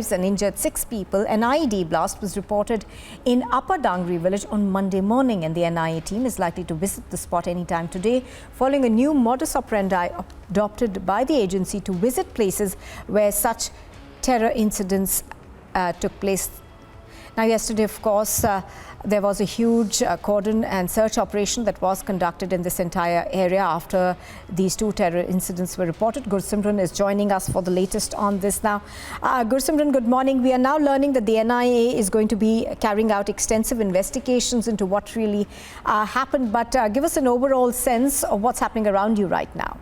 And injured 6 people. An IED blast was reported in Upper Dangri village on Monday morning, and the NIA team is likely to visit the spot anytime today, following a new modus operandi adopted by the agency to visit places where such terror incidents took place. Now, yesterday, of course, there was a huge cordon and search operation that was conducted in this entire area after these 2 terror incidents were reported. Gursimran is joining us for the latest on this now. Gursimran, good morning. We are now learning that the NIA is going to be carrying out extensive investigations into what really happened. But give us an overall sense of what's happening around you right now.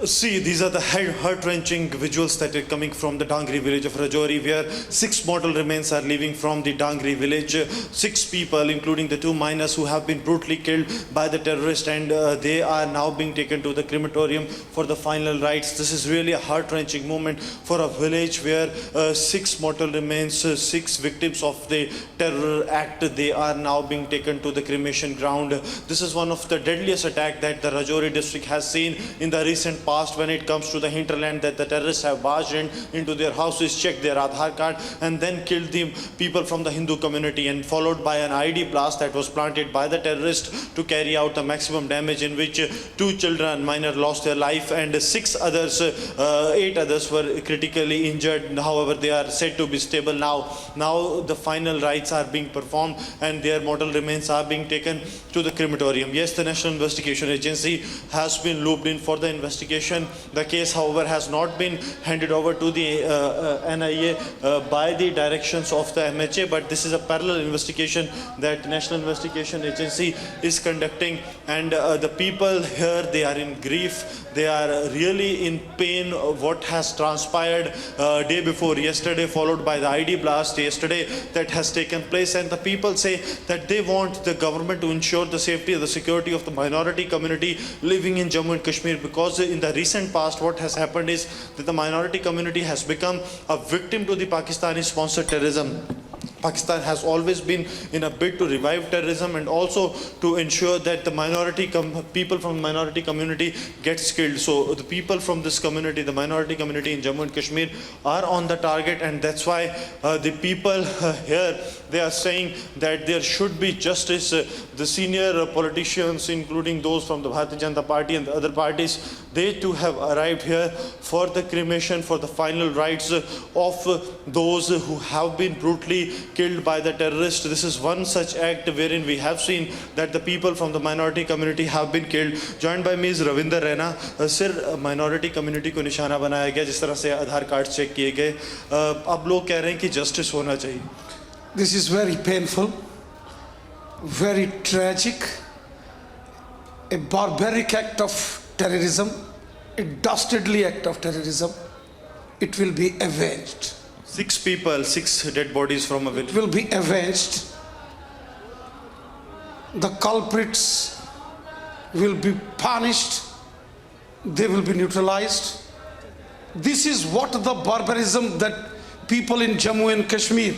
See, these are the heart-wrenching visuals that are coming from the Dangri village of Rajouri, where 6 mortal remains are leaving from the Dangri village. 6 people, including the 2 minors who have been brutally killed by the terrorists, and they are now being taken to the crematorium for the final rites. This is really a heart-wrenching moment for a village where 6 mortal remains, 6 victims of the terror act, they are now being taken to the cremation ground. This is one of the deadliest attacks that the Rajouri district has seen in the recent past when it comes to the hinterland, that the terrorists have barged into their houses, checked their Aadhaar card, and then killed the people from the Hindu community, and followed by an IED blast that was planted by the terrorists to carry out the maximum damage, in which 2 children, minor, lost their life, and 8 others were critically injured. However, they are said to be stable now. Now the final rites are being performed and their mortal remains are being taken to the crematorium. Yes, the National Investigation Agency has been looped in for the investigation. The case, however, has not been handed over to the NIA by the directions of the MHA, but this is a parallel investigation that National Investigation Agency is conducting, and the people here, they are in grief. They are really in pain. What has transpired day before yesterday, followed by the IED blast yesterday that has taken place, and the people say that they want the government to ensure the safety and the security of the minority community living in Jammu and Kashmir, because in the recent past what has happened is that the minority community has become a victim to the Pakistani sponsored terrorism. Pakistan has always been in a bid to revive terrorism and also to ensure that the people from the minority community gets killed. So the people from this community, the minority community in Jammu and Kashmir, are on the target, and that's why the people here, they are saying that there should be justice. The senior politicians, including those from the Bharatiya Janata Party and the other parties, they too have arrived here for the cremation, for the final rites of those who have been brutally killed by the terrorists. This is one such act wherein we have seen that the people from the minority community have been killed. Joined by me is Ravinder, Raina. Sir, minority community को निशाना बनाया गया, जिस तरह से आधार card check किए गए. अब लोग कह रहे हैं कि justice होना चाहिए. This is very painful, very tragic, a barbaric act of terrorism, a dastardly act of terrorism. It will be avenged. 6 people, 6 dead bodies from a village. It will be avenged. The culprits will be punished. They will be neutralized. This is what the barbarism that people in Jammu and Kashmir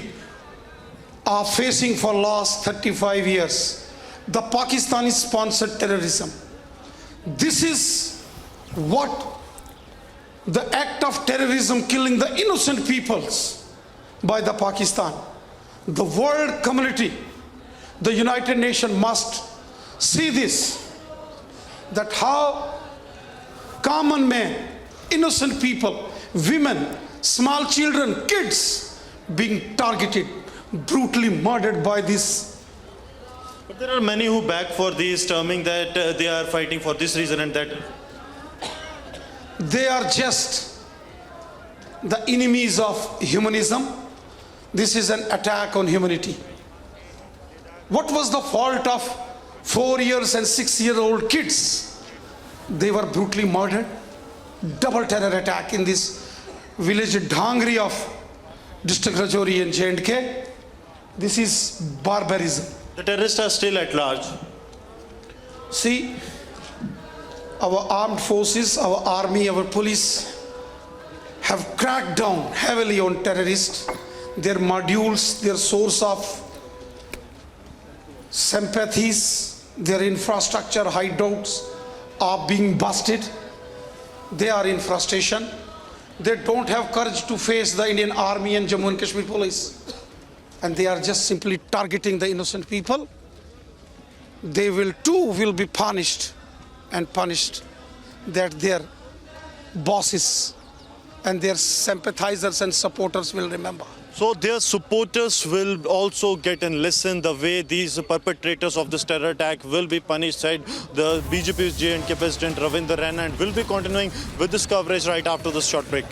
are facing for last 35 years. The Pakistani sponsored terrorism. This is what the act of terrorism, killing the innocent peoples by the Pakistan. The world community, the United Nations must see this, that how common men, innocent people, women, small children, kids being targeted, brutally murdered by this. But there are many who back for this, terming that they are fighting for this reason and that. They are just the enemies of humanism. This is an attack on humanity. What was the fault of 4 years and 6-year-old kids? They were brutally murdered. Double terror attack in this village Dhangri of district Rajouri and J&K. This is barbarism. The terrorists are still at large. See, our armed forces, our army, our police have cracked down heavily on terrorists. Their modules, their source of sympathies, their infrastructure hideouts are being busted. They are in frustration. They don't have courage to face the Indian Army and Jammu and Kashmir police. And they are just simply targeting the innocent people. They will too be punished and punished that their bosses and their sympathizers and supporters will remember. So their supporters will also get and listen the way these perpetrators of this terror attack will be punished, said the BJP's J&K President Ravinder, and will be continuing with this coverage right after this short break.